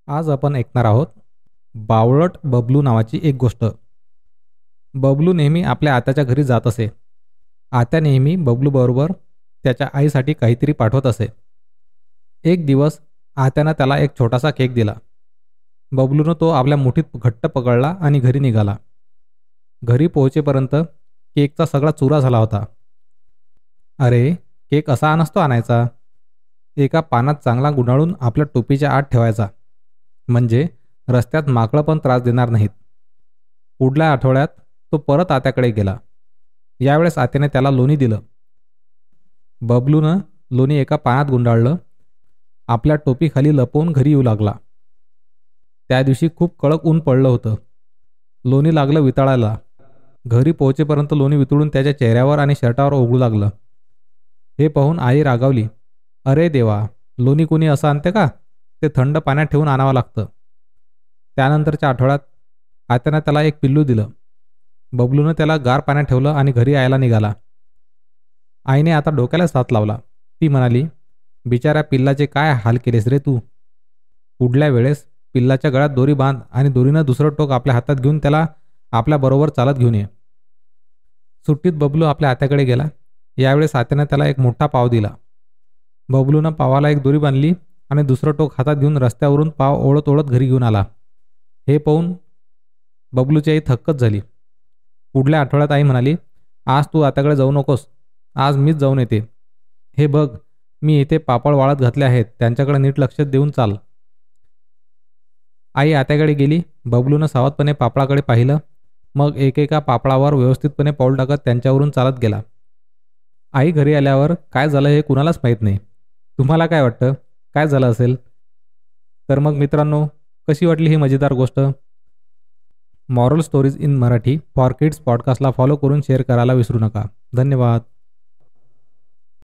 आज आपण ऐकणार आहोत बावळट बबलू नावाची एक गोष्ट. बबलू नेहमी आपल्या आत्याच्या घरी जात असे. आत्या नेहमी बबलू बरोबर त्याच्या आईसाठी काहीतरी पाठवत असे. एक दिवस आत्यानं त्याला एक छोटासा केक दिला. बबलूनं तो आपल्या मुठीत घट्ट पकडला आणि घरी निघाला. घरी पोहोचेपर्यंत केकचा सगळा चुरा झाला होता. अरे, केक असा नसतो आणायचा. एका पानात चांगला गुंडाळून आपल्या टोपीच्या आत ठेवायचा, म्हणजे रस्त्यात माकडं पण त्रास देणार नाहीत. पुढल्या आठवड्यात तो परत आत्याकडे गेला. यावेळेस आत्याने त्याला लोणी दिलं. बबलूनं लोणी एका पानात गुंडाळलं, आपल्या टोपीखाली लपवून घरी येऊ लागला. त्या दिवशी खूप कडक ऊन पडलं होतं. लोणी लागलं वितळायला. घरी पोहोचेपर्यंत लोणी वितळून त्याच्या चेहऱ्यावर आणि शर्टावर ओघळू लागलं. हे पाहून आई रागावली. अरे देवा, लोणी कोणी असं आणते का? ते थंड पाण्यात ठेवून आणावं लागतं. त्यानंतरच्या आठवड्यात आत्यानं त्याला एक पिल्लू दिलं. बबलूनं त्याला गार पाण्यात ठेवलं आणि घरी यायला निघाला. आईने आता डोक्यालाच हात लावला. ती म्हणाली, बिचाऱ्या पिल्लाचे काय हाल केलेस रे तू. पुढल्या वेळेस पिल्लाच्या गळ्यात दोरी बांध आणि दोरीनं दुसरं टोक आपल्या हातात घेऊन त्याला आपल्याबरोबर चालत घेऊन ये. सुट्टीत बबलू आपल्या आत्याकडे गेला. यावेळेस आत्यानं त्याला एक मोठा पाव दिला. बबलूनं पावाला एक दोरी बांधली आणि दुसरं टोक हातात घेऊन रस्त्यावरून पाव ओढत ओढत घरी घेऊन आला. हे पाहून बबलूची आई थक्कच झाली. पुढल्या आठवड्यात आई म्हणाली, आज तू आत्याकडे जाऊ नकोस. आज मीच जाऊन येते. हे बघ, मी इथे पापड वाळत घातले आहेत, त्यांच्याकडे नीट लक्ष देऊन चाल. आई आत्याकडे गेली. बबलूनं सावधपणे पापडाकडे पाहिलं. मग एकेका पापडावर व्यवस्थितपणे पाऊल टाकत त्यांच्यावरून चालत गेला. आई घरी आल्यावर काय झालं हे कुणालाच माहीत नाही. तुम्हाला काय वाटतं, काय झालं असेल? तर मग मित्रांनो, कशी वाटली ही मजेदार गोष्ट? Moral stories in Marathi for kids पॉडकास्टला फॉलो करून शेअर करायला विसरू नका. धन्यवाद.